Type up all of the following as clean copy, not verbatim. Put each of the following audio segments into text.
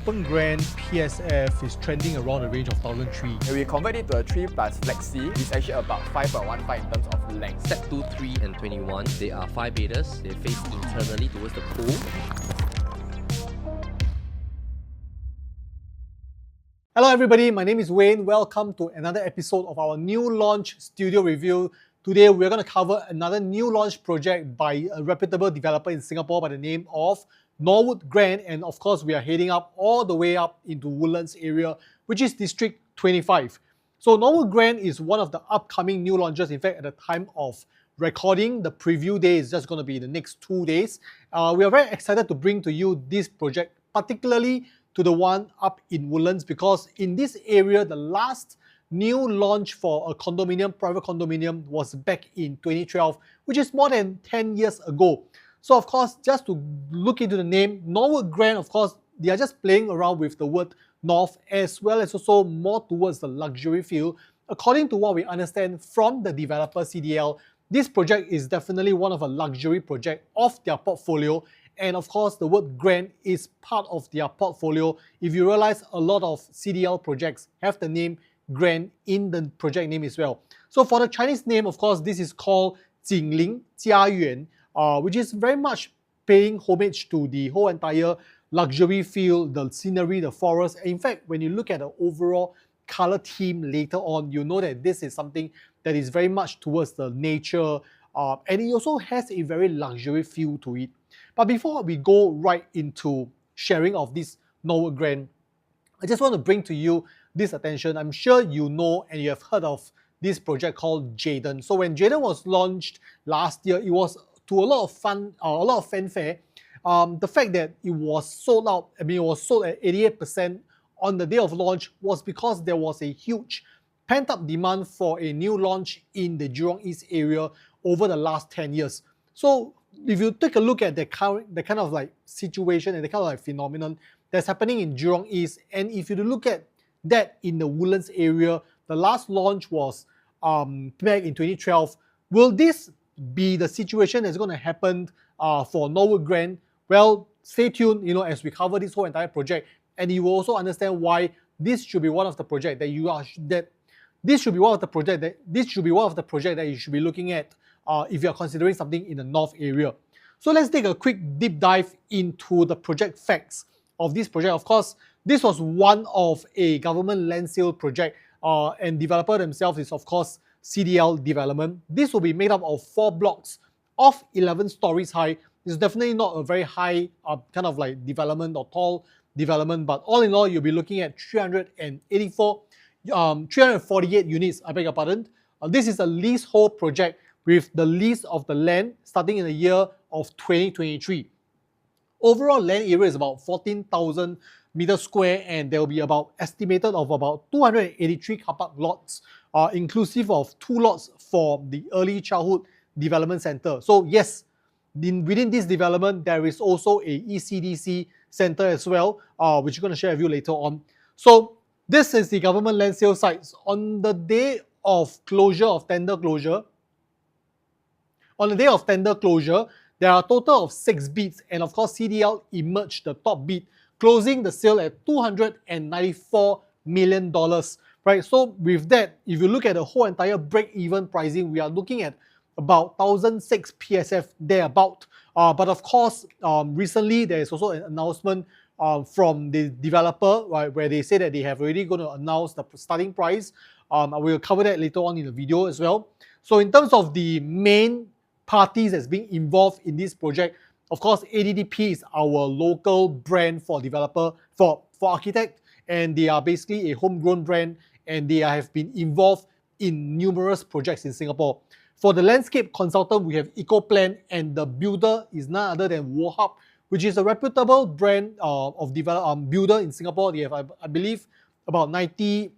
Open Grand PSF is trending around a range of 1,003. When we convert it to a 3 plus Flexi, it's actually about 5.15 in terms of length. Set 2, 3 and 21, they are 5 betas. They face internally towards the pool. Hello everybody, my name is Wayne. Welcome to another episode of our new launch studio review. Today we're going to cover another new launch project by a reputable developer in Singapore by the name of Norwood Grand, and of course we are heading up all the way up into Woodlands area, which is District 25. So Norwood Grand is one of the upcoming new launches. In fact, at the time of recording, the preview day is just going to be the next 2 days. We are very excited to bring to you this project, particularly to the one up in Woodlands, because in this area, the last new launch for a condominium, private condominium, was back in 2012, which is more than 10 years ago. So of course, just to look into the name, Norwood Grand, of course, they are just playing around with the word North, as well as also more towards the luxury feel. According to what we understand from the developer CDL, this project is definitely one of a luxury project of their portfolio. And of course, the word Grand is part of their portfolio. If you realize, a lot of CDL projects have the name Grand in the project name as well. So for the Chinese name, of course, this is called Jingling Jiayuan, which is very much paying homage to the whole entire luxury feel, the scenery, the forest. In fact, when you look at the overall color theme later on, you know that this is something that is very much towards the nature, and it also has a very luxury feel to it. But before we go right into sharing of this Norwood Grand, I just want to bring to you this attention. I'm sure you know and you have heard of this project called Jadon. So when Jadon was launched last year, it was to a lot of fun, a lot of fanfare. The fact that it was sold out, it was sold at 88% on the day of launch, was because there was a huge pent-up demand for a new launch in the Jurong East area over the last 10 years. So if you take a look at the kind of like situation and the kind of like phenomenon that's happening in Jurong East, and if you look at that in the Woodlands area, the last launch was back in 2012. Will this be the situation that's going to happen for Norwood Grand? Well, stay tuned, as we cover this whole entire project, and you will also understand why this should be one of the project that this should be one of the project that you should be looking at if you are considering something in the north area. So let's take a quick deep dive into the project facts of this project. Of course, this was one of a government land sale project, and developer themselves is of course CDL Development. This will be made up of 4 blocks of 11 stories high. It's definitely not a very high kind of like development or tall development, but all in all, you'll be looking at 348 units, I beg your pardon. This is a leasehold project with the lease of the land starting in the year of 2023. Overall land area is about 14,000 meters square, and there will be about estimated of about 283 car park lots, inclusive of 2 lots for the Early Childhood Development Center. So yes, within this development, there is also a ECDC center as well, which we're going to share with you later on. So this is the government land sale sites. On the day of tender closure, there are a total of 6 bids, and of course CDL emerged the top bid, closing the sale at $294 million. Right? So with that, if you look at the whole entire break-even pricing, we are looking at about 1,006 PSF thereabout. But of course, recently there is also an announcement from the developer, right, where they say that they have already going to announce the starting price. We'll cover that later on in the video as well. So in terms of the main parties that's being involved in this project, of course, ADDP is our local brand for developer, for architect, and they are basically a homegrown brand, and they have been involved in numerous projects in Singapore. For the landscape consultant, we have EcoPlan, and the builder is none other than Wohub, which is a reputable brand of builder in Singapore. They have, I believe, about 90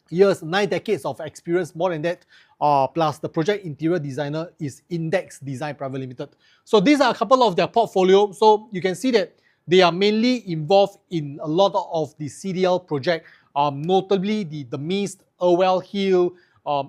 decades of experience, more than that. Plus the project interior designer is Index Design Private Limited. So these are a couple of their portfolio. So you can see that they are mainly involved in a lot of the CDL project, notably the Mist, Irwell Hill,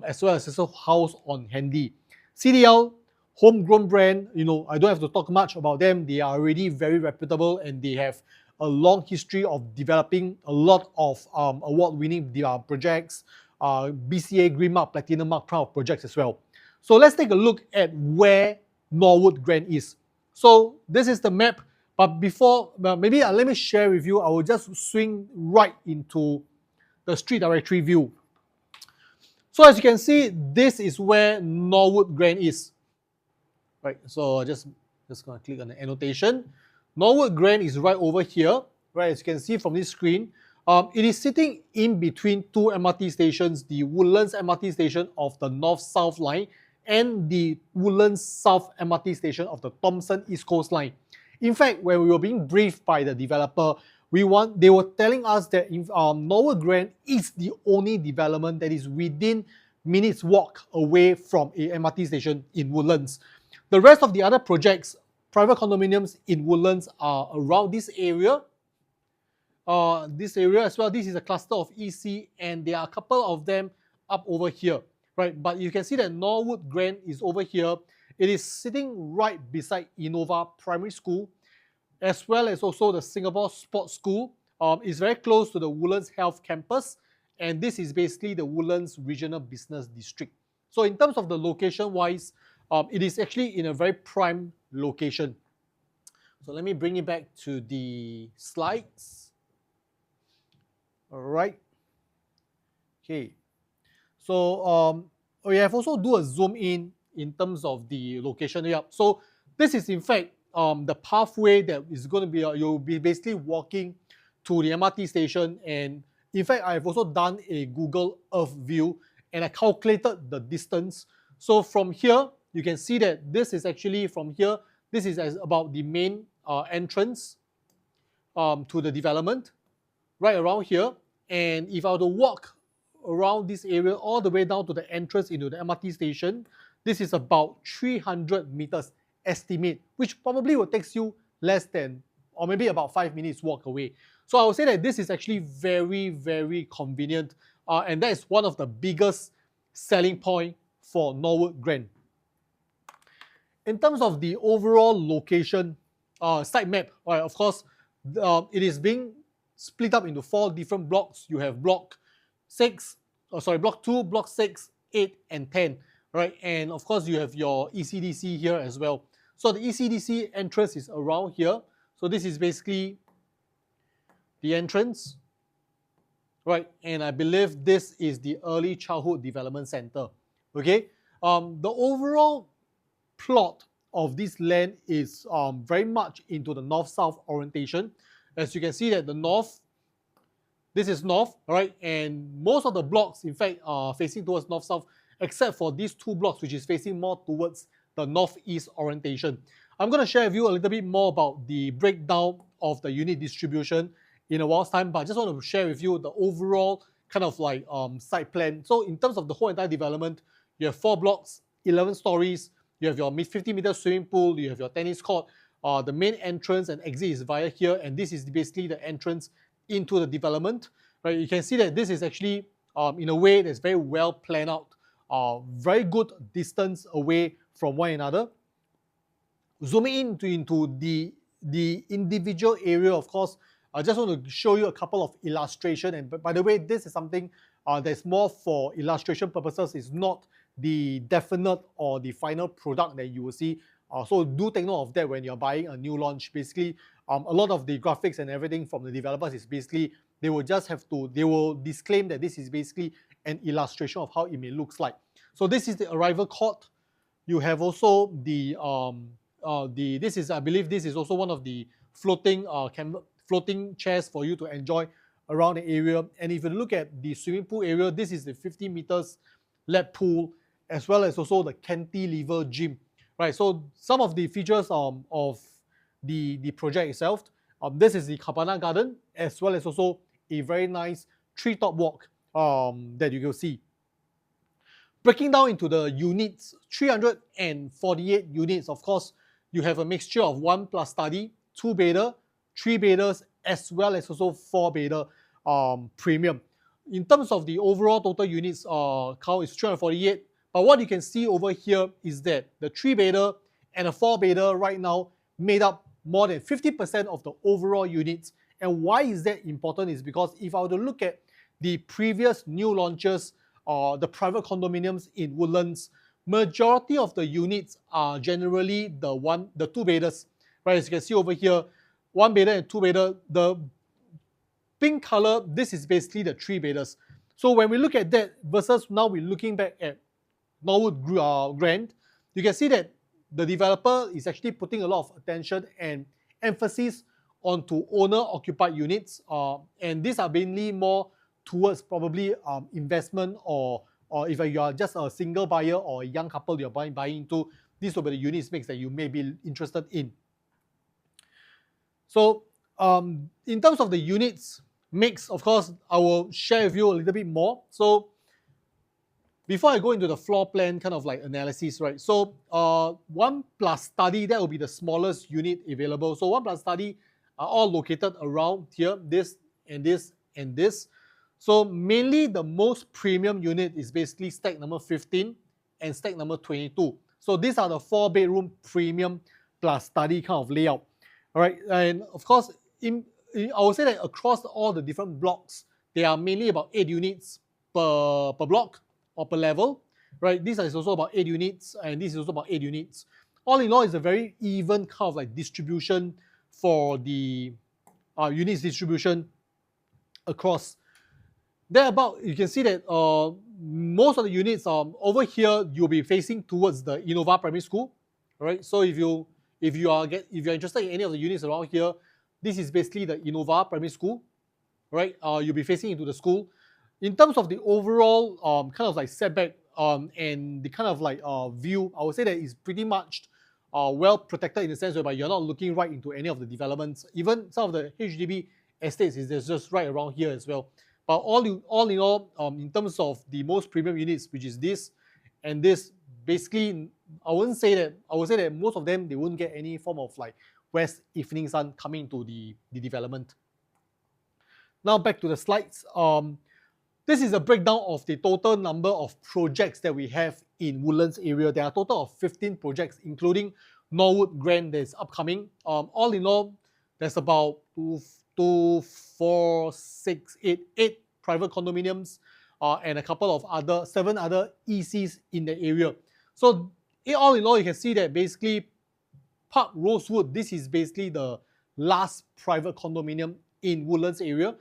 as well as also House on Handy. CDL, homegrown brand, I don't have to talk much about them. They are already very reputable, and they have a long history of developing a lot of award-winning projects, BCA Green Mark, Platinum Mark proud projects as well. So let's take a look at where Norwood Grand is. So this is the map, but before, maybe let me share with you, I will just swing right into the street directory view. So as you can see, this is where Norwood Grand is. Right, so just gonna click on the annotation. Norwood Grand is right over here, right, as you can see from this screen. It is sitting in between two MRT stations, the Woodlands MRT station of the North-South line and the Woodlands South MRT station of the Thomson East Coast line. In fact, when we were being briefed by the developer, they were telling us that Norwood Grand is the only development that is within minutes walk away from a MRT station in Woodlands. The rest of the other projects, private condominiums in Woodlands, are around this area. This area as well. This is a cluster of EC, and there are a couple of them up over here, right? But you can see that Norwood Grand is over here. It is sitting right beside Innova Primary School, as well as also the Singapore Sports School. It's very close to the Woodlands Health Campus, and this is basically the Woodlands Regional Business District. So in terms of the location-wise, it is actually in a very prime location. So let me bring it back to the slides. All right. Okay. So we have also do a zoom in terms of the location here. So this is in fact the pathway that is going to be, you'll be basically walking to the MRT station. And in fact, I've also done a Google Earth view and I calculated the distance. So from here, you can see that this is actually from here, this is about the main entrance to the development, right around here. And if I were to walk around this area all the way down to the entrance into the MRT station, this is about 300 meters estimate, which probably will take you less than, or maybe about 5 minutes walk away. So I would say that this is actually very, very convenient, and that is one of the biggest selling point for Norwood Grand. In terms of the overall location, site map, right, of course, it is being split up into 4 different blocks. You have block 2, block 6, 8, and 10, right? And of course, you have your ECDC here as well. So the ECDC entrance is around here. So this is basically the entrance, right? And I believe this is the Early Childhood Development Center, okay? The overall plot of this land is very much into the north-south orientation. As you can see that the north, this is north, right? And most of the blocks, in fact, are facing towards north-south, except for these 2 blocks, which is facing more towards the northeast orientation. I'm going to share with you a little bit more about the breakdown of the unit distribution in a while's time, but I just want to share with you the overall kind of like site plan. So in terms of the whole entire development, you have 4 blocks, 11 stories, you have your 50-meter swimming pool, you have your tennis court. The main entrance and exit is via here, and this is basically the entrance into the development. Right? You can see that this is actually, in a way, that's very well planned out. Very good distance away from one another. Zooming into the individual area, of course, I just want to show you a couple of illustrations. And by the way, this is something that's more for illustration purposes. It's not the definite or the final product that you will see. So do take note of that when you're buying a new launch. Basically, a lot of the graphics and everything from the developers is basically, they will disclaim that this is basically an illustration of how it may look like. So this is the arrival court. You have also I believe this is also one of the floating chairs for you to enjoy around the area. And if you look at the swimming pool area, this is the 50 meters lap pool, as well as also the cantilever gym. Right, so some of the features of the project itself, this is the Cabana Garden, as well as also a very nice treetop walk that you will see. Breaking down into the units, 348 units, of course, you have a mixture of 1+ study, 2-bedder, 3-bedders, as well as also 4-bedder premium. In terms of the overall total units count is 348. But what you can see over here is that the 3-bedder and a 4-bedder right now made up more than 50% of the overall units, And why is that important is because if I were to look at the previous new launches or the private condominiums in Woodlands, majority of the units are generally the two bedders, right? As you can see over here, one bedder and two bedder. The pink color, this is basically the three bedders. So when we look at that versus now we're looking back at Norwood Grand, you can see that the developer is actually putting a lot of attention and emphasis onto owner-occupied units, and these are mainly more towards probably investment or if you are just a single buyer or a young couple you're buying into, these will be the units mix that you may be interested in. So in terms of the units mix, of course, I will share with you a little bit more. So before I go into the floor plan kind of like analysis, right? So 1 plus study, that will be the smallest unit available. So 1 plus study are all located around here, this and this and this. So mainly the most premium unit is basically stack number 15 and stack number 22. So these are the 4-bedroom premium plus study kind of layout. All right, and of course, I would say that across all the different blocks, there are mainly about 8 units per block or per level, right? This is also about 8 units, and this is also about 8 units. All in all, it's a very even kind of like distribution for the units distribution across. Thereabout, you can see that most of the units over here, you'll be facing towards the Innova Primary School, right? So if you're interested in any of the units around here, this is basically the Innova Primary School, right? You'll be facing into the school. In terms of the overall kind of like setback and the kind of like view, I would say that it's pretty much well protected in the sense whereby you're not looking right into any of the developments. Even some of the HDB estates is just right around here as well. But all in all, in terms of the most premium units, which is this and this, basically, I would say that most of them, they wouldn't get any form of like west evening sun coming into the development. Now back to the slides. This is a breakdown of the total number of projects that we have in Woodlands area. There are a total of 15 projects, including Norwood Grand that is upcoming. All in all, there's about 8 private condominiums and a couple of 7 other ECs in the area. So all in all, you can see that basically Park Rosewood, this is basically the last private condominium in Woodlands area.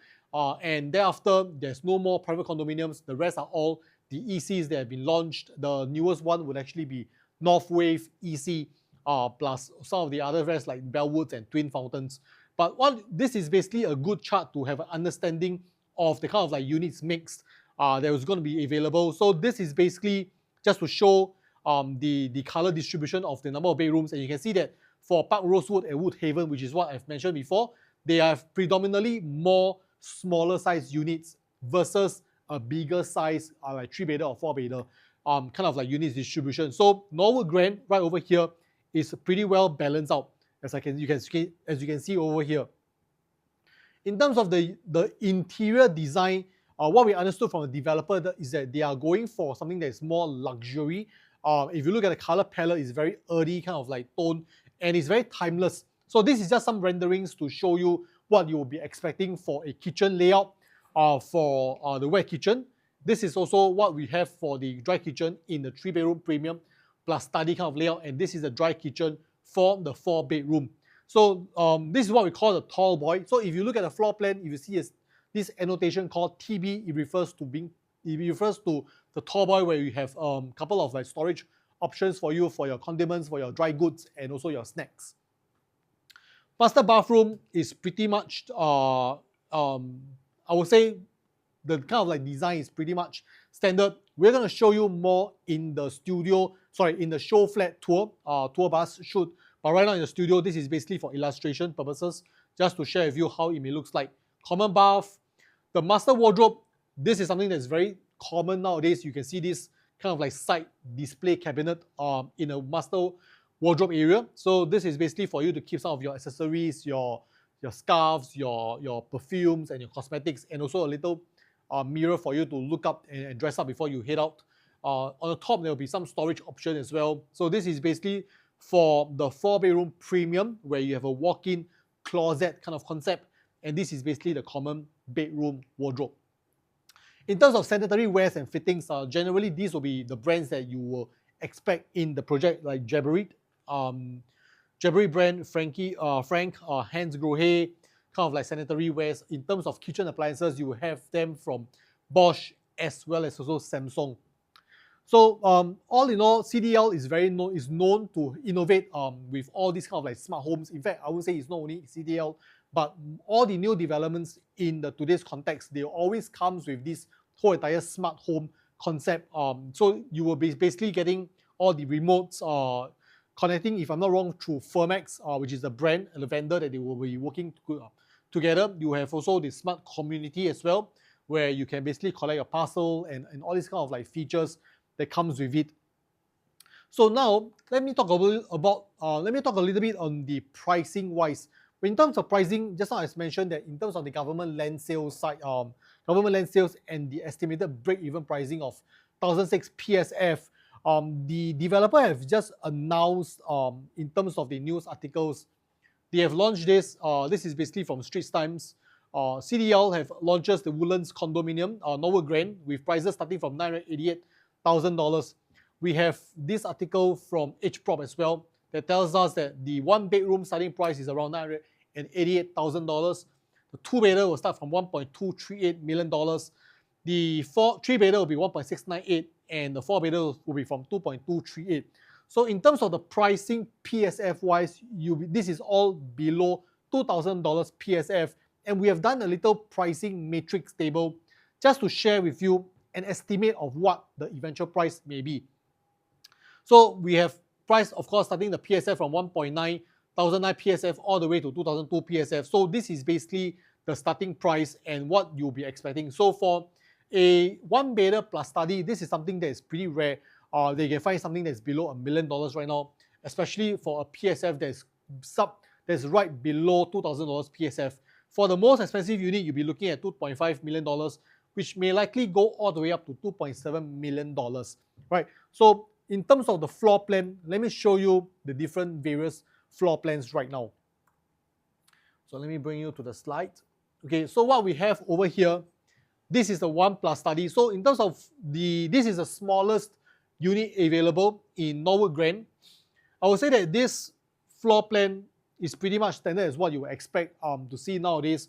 And thereafter, there's no more private condominiums. The rest are all the ECs that have been launched. The newest one would actually be North Wave EC, plus some of the other rest like Bellwoods and Twin Fountains. But this is basically a good chart to have an understanding of the kind of like units mixed that was going to be available. So this is basically just to show the color distribution of the number of bedrooms. And you can see that for Park Rosewood and Woodhaven, which is what I've mentioned before, they have predominantly more smaller size units versus a bigger size like 3-bedder or 4-bedder kind of like units distribution. So Norwood Grand right over here is pretty well balanced out, as you can see over here. In terms of the interior design, what we understood from the developer is that they are going for something that is more luxury. If you look at the color palette, it's very earthy kind of like tone, and it's very timeless. So this is just some renderings to show you what you will be expecting for a kitchen layout for the wet kitchen. This is also what we have for the dry kitchen in the 3-bedroom premium plus study kind of layout, and this is the dry kitchen for the 4-bedroom. So this is what we call the tall boy. So if you look at the floor plan, if you see this annotation called TB, it refers to the tall boy, where you have a couple of like storage options for you for your condiments, for your dry goods, and also your snacks. Master bathroom is pretty much I would say the kind of like design is pretty much standard. We're going to show you more in the show flat tour bus shoot. But right now in the studio, this is basically for illustration purposes, just to share with you how it may look like. Common bath, the master wardrobe, this is something that's very common nowadays. You can see this kind of like side display cabinet in a master wardrobe area. So this is basically for you to keep some of your accessories, your scarves, your perfumes and your cosmetics, and also a little mirror for you to look up and dress up before you head out. On the top, there will be some storage option as well. So this is basically for the 4-bedroom premium, where you have a walk-in closet kind of concept. and this is basically the common bedroom wardrobe. In terms of sanitary wares and fittings, generally these will be the brands that you will expect in the project, like Geberit, Geberit brand, Frank, Hans Grohe, kind of like sanitary wares. In terms of kitchen appliances, you will have them from Bosch as well as also Samsung. So all in all, CDL is known to innovate with all these kind of like smart homes. In fact, I would say it's not only CDL, but all the new developments in today's context, they always comes with this whole entire smart home concept. So you will be basically getting all the remotes connecting, if I'm not wrong, through Firmax, which is the brand and the vendor that they will be working together. You have also the smart community as well, where you can basically collect your parcel and all these kind of like features that comes with it. So now let me talk a little bit on the pricing wise. In terms of pricing, just now I mentioned that in terms of the government land sales side, government land sales and the estimated break-even pricing of 1,006 PSF, the developer have just announced in terms of the news articles, they have launched this. This is basically from Straits Times. CDL have launches the Woodlands condominium, Norwood Grand, with prices starting from $988,000. We have this article from HProp as well that tells us that the one bedroom starting price is around $988,000. The two bedder will start from $1.238 million. The three bedder will be $1.698, and the four bedder will be from $2.238. So in terms of the pricing PSF wise, this is all below $2,000 PSF, and we have done a little pricing matrix table just to share with you an estimate of what the eventual price may be. So we have price, of course, starting the PSF from 1.9 1,009 PSF all the way to 2002 PSF. So this is basically the starting price and what you'll be expecting. So for a one bedder plus study, this is something that is pretty rare. They can find something that's below $1 million right now, especially for a PSF that's right below $2,000 PSF. For the most expensive unit, you'll be looking at $2.5 million, which may likely go all the way up to $2.7 million, right? So in terms of the floor plan, let me show you the different various floor plans right now. So let me bring you to the slide. Okay, so what we have over here, this is the 1+ study. So in terms of this is the smallest unit available in Norwood Grand. I would say that this floor plan is pretty much standard as what you would expect to see nowadays.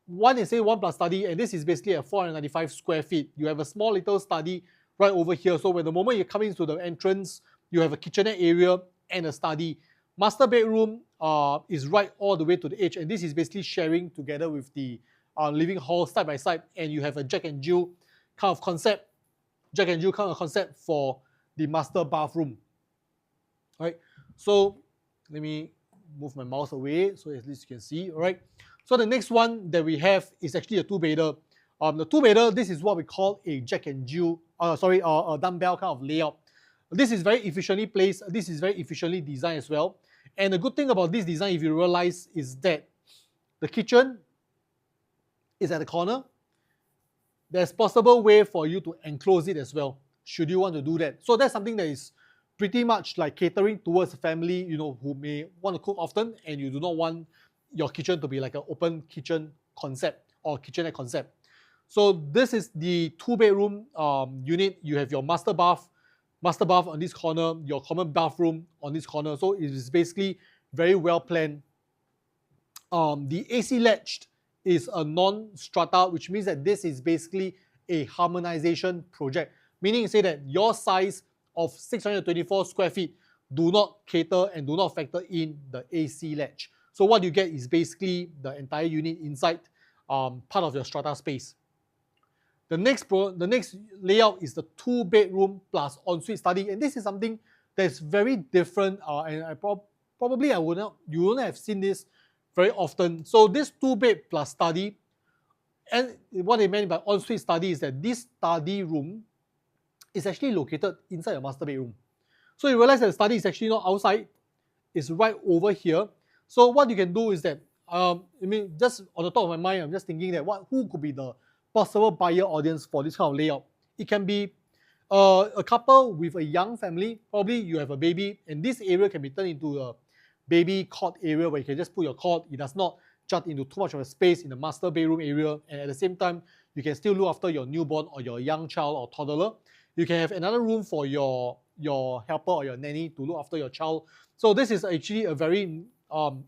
One is a 1+ study, and this is basically a 495 square feet. You have a small little study right over here. So when the moment you come into the entrance, you have a kitchenette area and a study. Master bedroom is right all the way to the edge, and this is basically sharing together with the living hall side by side, and you have a Jack and Jill kind of concept, for the master bathroom. All right, so let me move my mouse away so at least you can see. All right, so the next one that we have is actually a two-bedder. The two-bedder, this is what we call a Jack and Jill, a dumbbell kind of layout. This is very efficiently placed. This is very efficiently designed as well. And the good thing about this design, if you realize, is that the kitchen is at the corner. There's possible way for you to enclose it as well, should you want to do that. So that's something that is pretty much like catering towards a family, who may want to cook often, and you do not want your kitchen to be like an open kitchen concept or kitchenette concept. So this is the two-bedroom unit. You have your master bath on this corner, your common bathroom on this corner. So it is basically very well planned. The AC latched is a non-strata, which means that this is basically a harmonization project, meaning to say that your size of 624 square feet do not cater and do not factor in the AC latch. So what you get is basically the entire unit inside part of your strata space. The next layout is the 2-bedroom plus ensuite study, and this is something that's very different. And you wouldn't have seen this very often. So this 2-bed plus study, and what they meant by ensuite study is that this study room is actually located inside a master bedroom. So you realize that the study is actually not outside; it's right over here. So what you can do is that, just on the top of my mind, I'm just thinking that who could be the possible buyer audience for this kind of layout. It can be a couple with a young family. Probably you have a baby, and this area can be turned into a baby cot area where you can just put your cot. It does not jut into too much of a space in the master bedroom area, and at the same time, you can still look after your newborn or your young child or toddler. You can have another room for your helper or your nanny to look after your child. So this is actually a very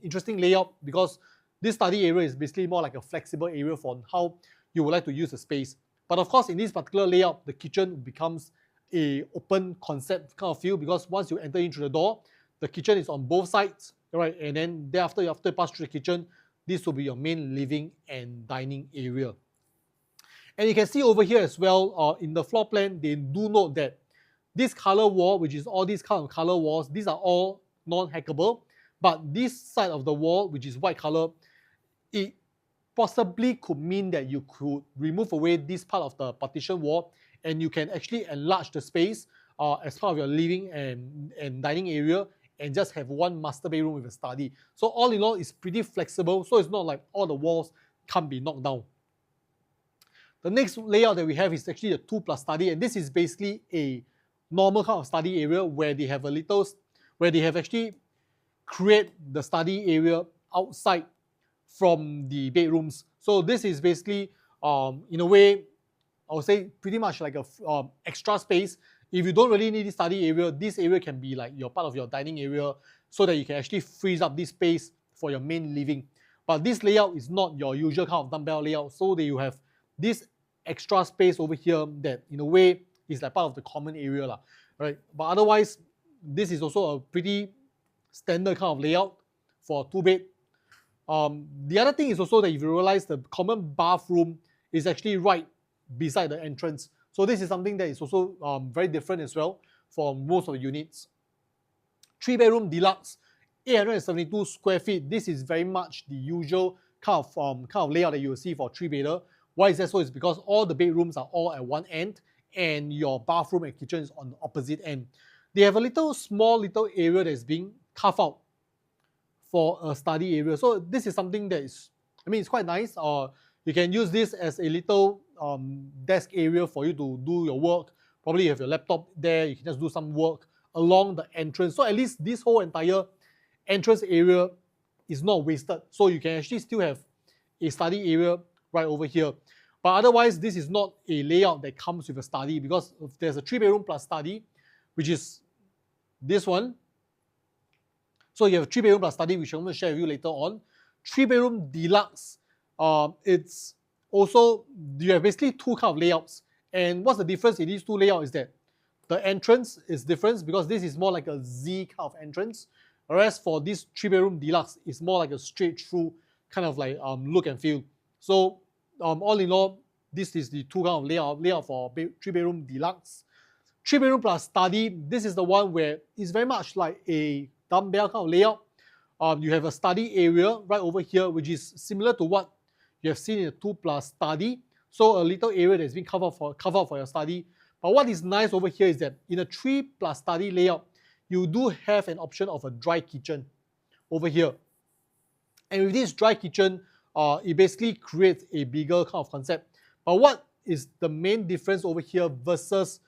interesting layout, because this study area is basically more like a flexible area for how you would like to use the space. But of course, in this particular layout, the kitchen becomes a open concept kind of feel, because once you enter in through the door, the kitchen is on both sides, right? And then thereafter, after you pass through the kitchen, this will be your main living and dining area. And you can see over here as well, in the floor plan, they do note that this color wall, which is all these kind of color walls, these are all non-hackable. But this side of the wall, which is white color, it possibly could mean that you could remove away this part of the partition wall, and you can actually enlarge the space as part of your living and dining area, and just have one master bedroom with a study. So all in all, it's pretty flexible, so it's not like all the walls can't be knocked down. The next layout that we have is actually a 2+ study, and this is basically a normal kind of study area where they have actually create the study area outside from the bedrooms. So this is basically, in a way, I would say pretty much like a extra space. If you don't really need this study area, this area can be like your part of your dining area, so that you can actually freeze up this space for your main living. But this layout is not your usual kind of dumbbell layout, so that you have this extra space over here that in a way is like part of the common area, right? But otherwise, this is also a pretty standard kind of layout for a 2-bed. The other thing is also that if you realize the common bathroom is actually right beside the entrance. So this is something that is also very different as well from most of the units. 3-bedroom deluxe, 872 square feet. This is very much the usual kind of layout that you will see for 3-bedder. Why is that so? It's because all the bedrooms are all at one end, and your bathroom and kitchen is on the opposite end. They have a small little area that is being carved out for a study area. So this is something that is, it's quite nice. You can use this as a little desk area for you to do your work. Probably you have your laptop there, you can just do some work along the entrance. So at least this whole entire entrance area is not wasted. So you can actually still have a study area right over here. But otherwise, this is not a layout that comes with a study, because there's a 3-bedroom plus study, which is this one. So you have a 3-bedroom plus study, which I'm going to share with you later on. 3-bedroom deluxe, it's also, you have basically two kind of layouts. And what's the difference in these two layouts is that the entrance is different, because this is more like a Z kind of entrance, whereas for this 3-bedroom deluxe, it's more like a straight through kind of like look and feel. So all in all, this is the two kind of layout for 3-bedroom deluxe. 3-bedroom plus study, this is the one where it's very much like a dumbbell kind of layout. You have a study area right over here, which is similar to what you have seen in a 2+ study. So a little area that's been covered for your study. But what is nice over here is that in a 3+ study layout, you do have an option of a dry kitchen over here. And with this dry kitchen, it basically creates a bigger kind of concept. But what is the main difference over here versus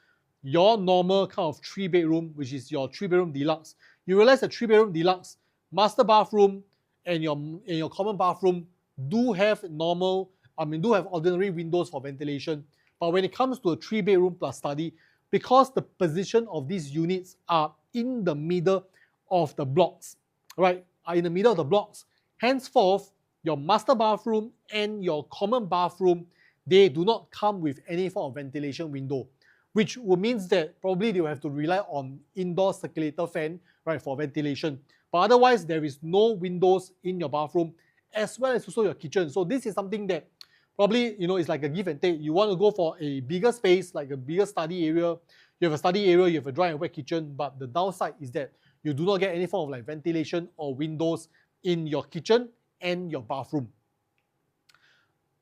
your normal kind of 3-bedroom, which is your 3-bedroom deluxe? You realize the 3-bedroom deluxe, master bathroom and your common bathroom do have ordinary windows for ventilation. But when it comes to a 3-bedroom plus study, because the position of these units are in the middle of the blocks, right? Are in the middle of the blocks, henceforth, your master bathroom and your common bathroom, they do not come with any form of ventilation window, which means that probably they will have to rely on indoor circulator fan, right, for ventilation. But otherwise, there is no windows in your bathroom, as well as also your kitchen. So this is something that probably, it's like a give and take. You want to go for a bigger space, like a bigger study area. You have a study area, you have a dry and wet kitchen, but the downside is that you do not get any form of like ventilation or windows in your kitchen and your bathroom.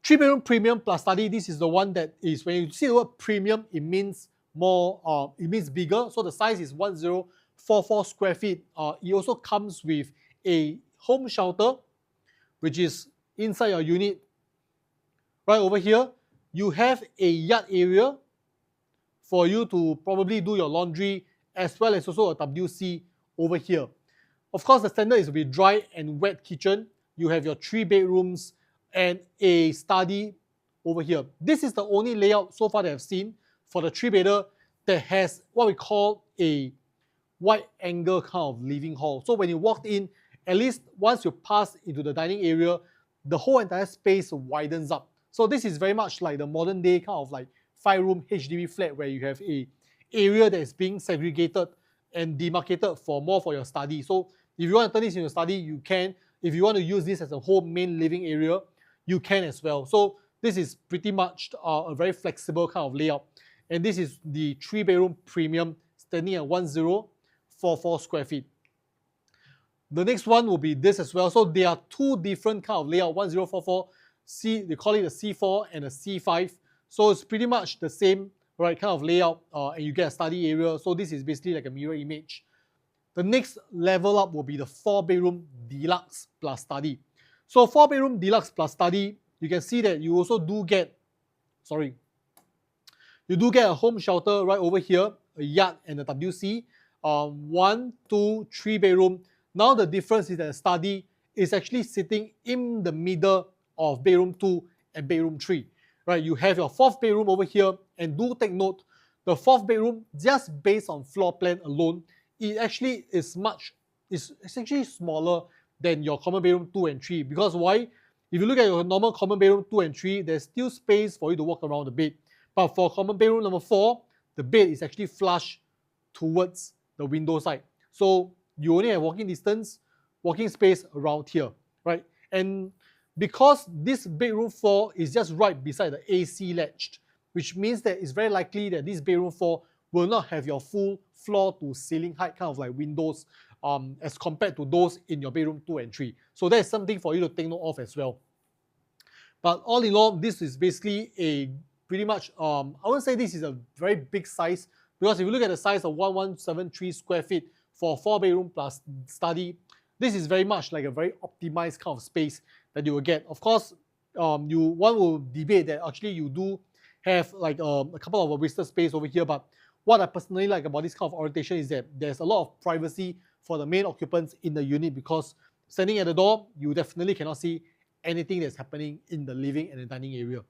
3-bedroom premium plus study, this is the one that is, when you see the word premium, it means more, it means bigger. So the size is 1044 square feet. It also comes with a home shelter, which is inside your unit. Right over here, you have a yard area for you to probably do your laundry, as well as also a WC over here. Of course, the standard is to be dry and wet kitchen, you have your 3 bedrooms and a study over here. This is the only layout so far that I've seen for the 3-bedder that has what we call a wide angle kind of living hall. So when you walked in, at least once you pass into the dining area, the whole entire space widens up. So this is very much like the modern day kind of like 5-room HDB flat where you have a area that is being segregated and demarcated for more for your study. So if you want to turn this into a study, you can. If you want to use this as a whole main living area, you can as well. So this is pretty much a very flexible kind of layout. And this is the 3-bedroom premium standing at 1044 square feet. The next one will be this as well. So there are two different kind of layout, 1044, they call it a C4 and a C5. So it's pretty much the same right kind of layout and you get a study area. So this is basically like a mirror image. The next level up will be the 4-bedroom deluxe plus study. So 4-bedroom deluxe plus study, you can see that you also do get, you do get a home shelter right over here, a yard and a WC, 1, 2, 3 bedroom. Now the difference is that the study is actually sitting in the middle of bedroom 2 and bedroom 3. Right, you have your 4th bedroom over here, and do take note, the 4th bedroom, just based on floor plan alone, it actually is it's actually smaller than your common bedroom 2 and 3. Because why? If you look at your normal common bedroom 2 and 3, there's still space for you to walk around the bed. But for common bedroom number 4, the bed is actually flush towards the window side. So you only have walking space around here, right? And because this bedroom 4 is just right beside the AC ledge, which means that it's very likely that this bedroom 4 will not have your full floor to ceiling height kind of like windows as compared to those in your bedroom 2 and 3. So that is something for you to take note of as well. But all in all, this is basically a pretty much, I wouldn't say this is a very big size, because if you look at the size of 1173 square feet for 4-bedroom plus study, this is very much like a very optimized kind of space that you will get. Of course, one will debate that actually you do have like a couple of wasted space over here, but what I personally like about this kind of orientation is that there's a lot of privacy for the main occupants in the unit, because standing at the door, you definitely cannot see anything that's happening in the living and the dining area,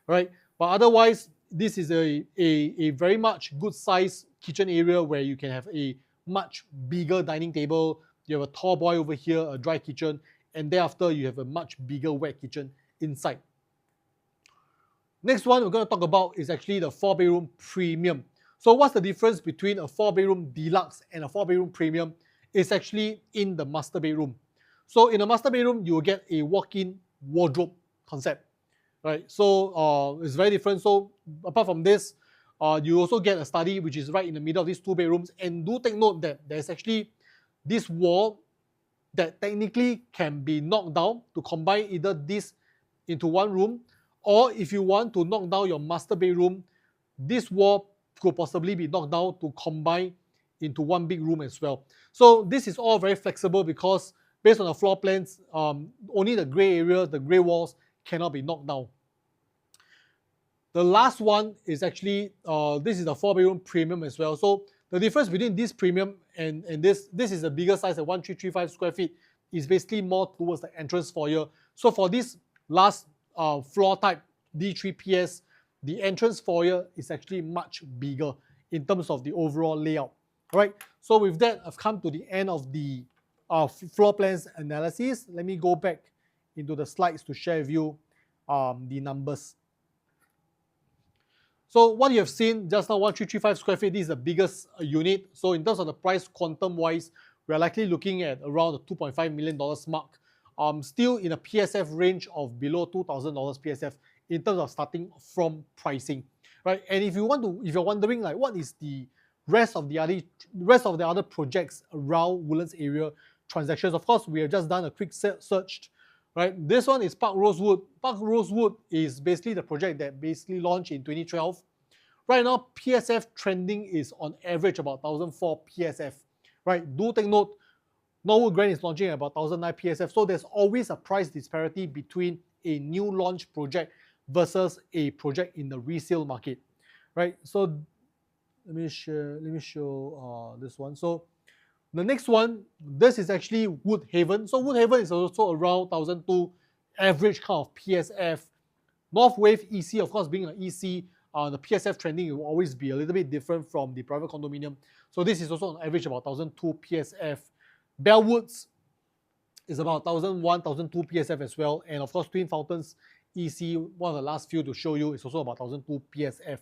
right? But otherwise, this is a very much good size kitchen area where you can have a much bigger dining table. You have a tall boy over here, a dry kitchen, and thereafter you have a much bigger wet kitchen inside. Next one we're going to talk about is actually the 4-bedroom premium. So what's the difference between a 4-bedroom deluxe and a 4-bedroom premium? It's actually in the master bedroom. So in a master bedroom, you will get a walk-in wardrobe concept, right? So it's very different. So apart from this, you also get a study which is right in the middle of these 2 bedrooms. And do take note that there's actually this wall that technically can be knocked down to combine either this into one room, or if you want to knock down your master bedroom, this wall could possibly be knocked down to combine into one big room as well. So this is all very flexible because based on the floor plans, only the grey areas, the grey walls cannot be knocked down. The last one is actually, this is the 4-bedroom premium as well. So the difference between this premium and this is a bigger size at 1335 square feet, is basically more towards the entrance foyer. So for this last floor type D3PS, the entrance foyer is actually much bigger in terms of the overall layout. All right, so with that, I've come to the end of the floor plans analysis. Let me go back into the slides to share with you the numbers. So what you have seen just now, 1335 square feet, this is the biggest unit. So in terms of the price quantum wise, we're likely looking at around the $2.5 million mark. Still in a PSF range of below $2,000 PSF in terms of starting from pricing, right? And if you're wondering like what is the rest of the other projects around Woodlands area transactions, of course we have just done a quick search, right? This one is Park Rosewood. Park Rosewood is basically the project that basically launched in 2012. Right now, PSF trending is on average about 1,004 PSF, right? Do take note, Norwood Grand is launching at about 1,009 PSF, so there's always a price disparity between a new launch project versus a project in the resale market, right? So let me show this one. So The next one, this is actually Woodhaven. So Woodhaven is also around 1,002 average kind of PSF. North Wave EC, of course, being an EC, the PSF trending will always be a little bit different from the private condominium. So this is also on average about 1,002 PSF. Bellwoods is about 1,001, 1,002 PSF as well. And of course, Twin Fountains EC, one of the last few to show you, is also about 1,002 PSF.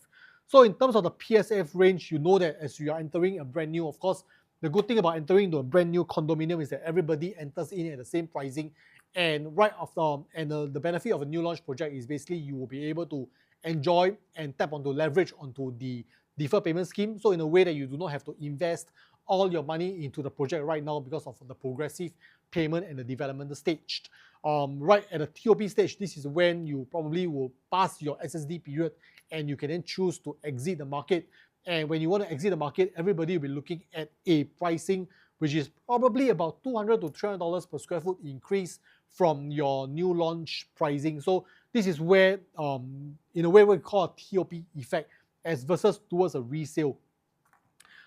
So in terms of the PSF range, you know that as you are entering a brand new, of course, the good thing about entering into a brand new condominium is that everybody enters in at the same pricing. And right after, the benefit of a new launch project is basically you will be able to enjoy and tap onto leverage onto the deferred payment scheme. So in a way that you do not have to invest all your money into the project right now because of the progressive payment and the developmental stage. Right at the TOP stage, this is when you probably will pass your SSD period and you can then choose to exit the market. And when you want to exit the market, everybody will be looking at a pricing which is probably about $200 to $300 per square foot increase from your new launch pricing. So this is where, in a way, we call a TOP effect as versus towards a resale.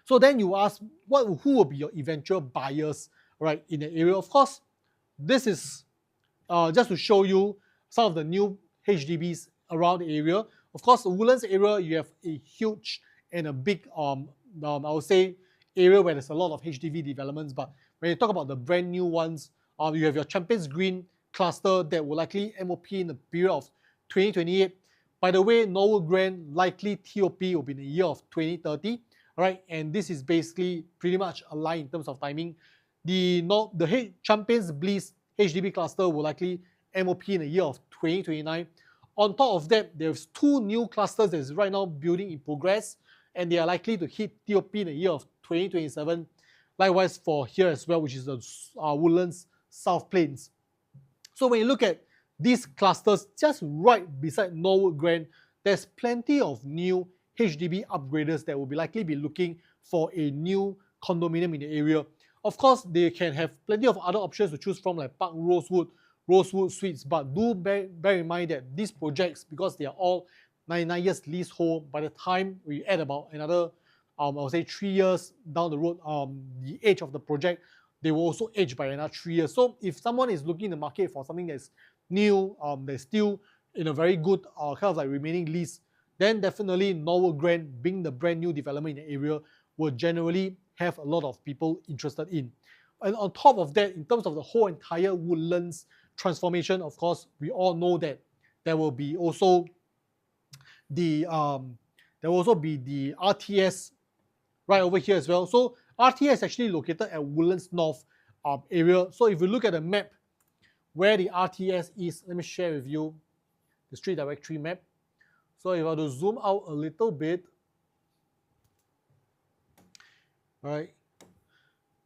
So then you ask, who will be your eventual buyers, right, in the area? Of course, this is just to show you some of the new HDBs around the area. Of course, the Woodlands area, you have a huge and a big, I would say, area where there's a lot of HDB developments. But when you talk about the brand new ones, you have your Champions Green cluster that will likely MOP in the period of 2028. By the way, Norwood Grand likely TOP will be in the year of 2030. Right, and this is basically pretty much aligned in terms of timing. The Champions Bliss HDB cluster will likely MOP in the year of 2029. On top of that, there's two new clusters that is right now building in progress, and they are likely to hit TOP in the year of 2027. Likewise for here as well, which is the Woodlands South Plains. So when you look at these clusters, just right beside Norwood Grand, there's plenty of new HDB upgraders that will be likely be looking for a new condominium in the area. Of course, they can have plenty of other options to choose from, like Park Rosewood, Rosewood Suites, but do bear in mind that these projects, because they are all 99 years leasehold, by the time we add about another, I would say 3 years down the road, the age of the project, they will also age by another 3 years. So if someone is looking in the market for something that's new, that's still in a very good kind of like remaining lease, then definitely Norwood Grand, being the brand new development in the area, will generally have a lot of people interested in. And on top of that, in terms of the whole entire Woodlands transformation, of course, we all know that there will be also the RTS right over here as well. So RTS is actually located at Woodlands North area. So if you look at the map where the RTS is, let me share with you the street directory map. So if I were to zoom out a little bit, all right,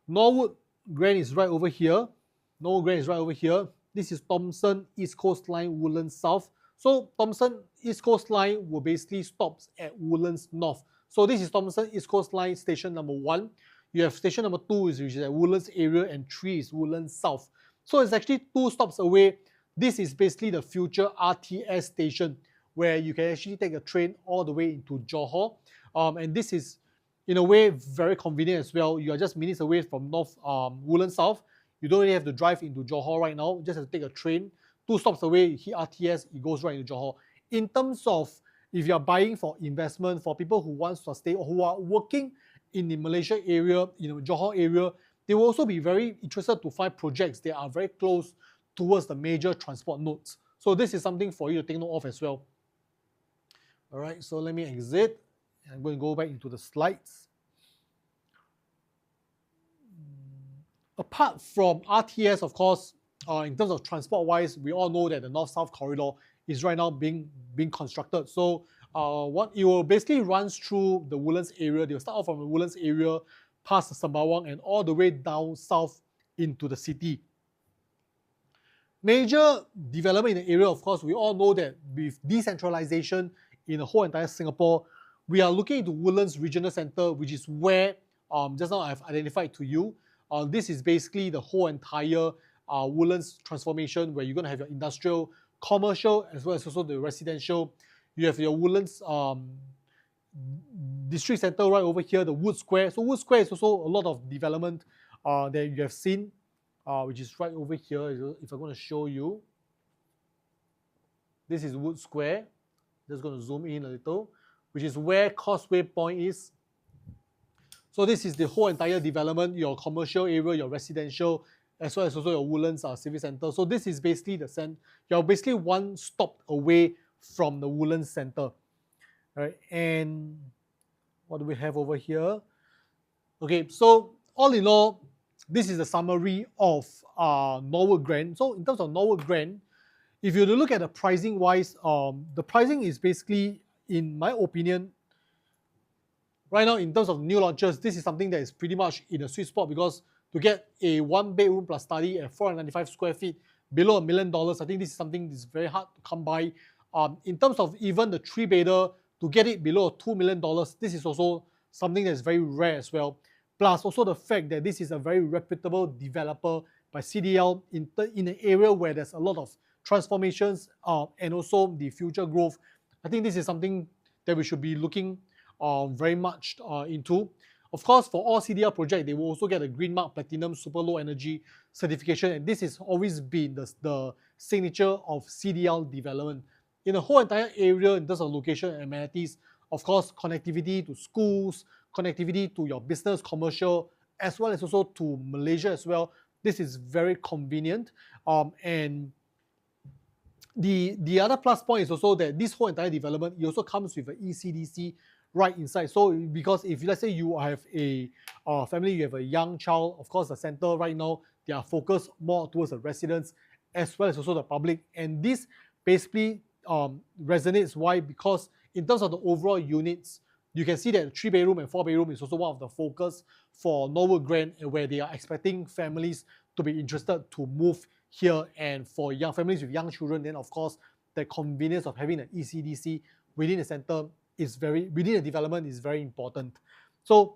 Norwood Grand is right over here. Norwood Grand is right over here. This is Thomson East Coast Line, Woodlands South. So Thomson East Coast Line will basically stop at Woodlands North. So this is Thomson East Coast Line station number 1. You have station number 2, which is at Woodlands area, and 3 is Woodlands South. So it's actually 2 stops away. This is basically the future RTS station, where you can actually take a train all the way into Johor. And this is, in a way, very convenient as well. You are just minutes away from Woodlands South. You don't really have to drive into Johor right now. You just have to take a train. 2 stops away, you hit RTS, it goes right into Johor. In terms of if you're buying for investment, for people who want to stay or who are working in the Malaysia area, Johor area, they will also be very interested to find projects that are very close towards the major transport nodes. So this is something for you to take note of as well. All right, so let me exit. I'm going to go back into the slides. Apart from RTS, of course, in terms of transport-wise, we all know that the North-South corridor is right now being constructed. So it will basically runs through the Woodlands area. They'll start off from the Woodlands area, past the Sembawang, and all the way down south into the city. Major development in the area, of course, we all know that with decentralization in the whole entire Singapore, we are looking into Woodlands Regional Centre, which is where just now I've identified to you. This is basically the whole entire Woodlands transformation, where you're going to have your industrial, commercial, as well as also the residential. You have your Woodlands district centre right over here, the Wood Square. So Wood Square is also a lot of development that you have seen, which is right over here. If I'm going to show you, this is Wood Square. Just going to zoom in a little, which is where Causeway Point is. So this is the whole entire development, your commercial area, your residential, as well as also your Woodlands Civic Centre. So this is basically you're basically one stop away from the Woodlands Centre. All right, and what do we have over here? Okay, so all in all, this is the summary of Norwood Grand. So in terms of Norwood Grand, if you were to look at the pricing wise, the pricing is basically, in my opinion, right now in terms of new launches, this is something that is pretty much in a sweet spot, because to get a 1-bedroom plus study at 495 square feet below $1 million, I think this is something that's very hard to come by. In terms of even the 3-bedder, to get it below $2 million, this is also something that's very rare as well. Plus also the fact that this is a very reputable developer by CDL in an area where there's a lot of transformations and also the future growth. I think this is something that we should be looking very much into. Of course, for all CDL projects, they will also get a Green Mark Platinum Super Low Energy certification, and this has always been the signature of CDL development. In the whole entire area, in terms of location and amenities, of course, connectivity to schools, connectivity to your business, commercial, as well as also to Malaysia as well. This is very convenient. And the other plus point is also that this whole entire development, it also comes with an ECDC right inside. So because if let's say you have a family, you have a young child, of course the center right now, they are focused more towards the residents as well as also the public. And this basically resonates. Why? Because in terms of the overall units, you can see that 3-bedroom and 4-bedroom is also one of the focus for Norwood Grand, where they are expecting families to be interested to move here. And for young families with young children, then of course the convenience of having an ECDC within the center is within the development is very important. So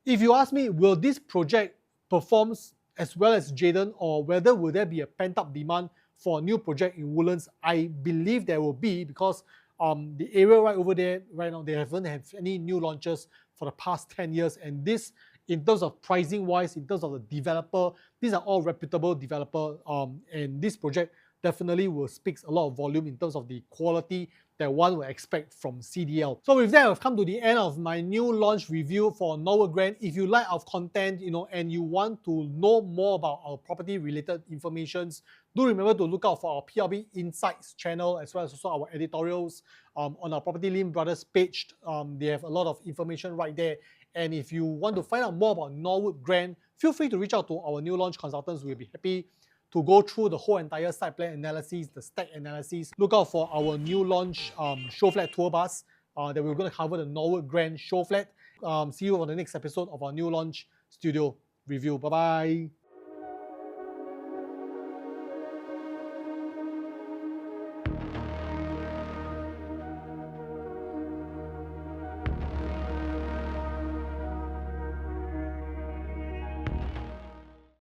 if you ask me, will this project perform as well as Jayden, or whether will there be a pent-up demand for a new project in Woodlands? I believe there will be, because the area right over there right now, they haven't had any new launches for the past 10 years, and this, in terms of pricing wise, in terms of the developer, these are all reputable developer, and this project definitely will speak a lot of volume in terms of the quality that one will expect from CDL. So with that, I've come to the end of my new launch review for Norwood Grand. If you like our content, and you want to know more about our property related informations, do remember to look out for our PLB Insights channel, as well as also our editorials on our Property Lim Brothers page. They have a lot of information right there. And if you want to find out more about Norwood Grand, feel free to reach out to our new launch consultants. We'll be happy to go through the whole entire site plan analysis, the stack analysis. Look out for our new launch show flat tour bus that we're going to cover the Norwood Grand show flat. See you on the next episode of our new launch studio review. Bye-bye.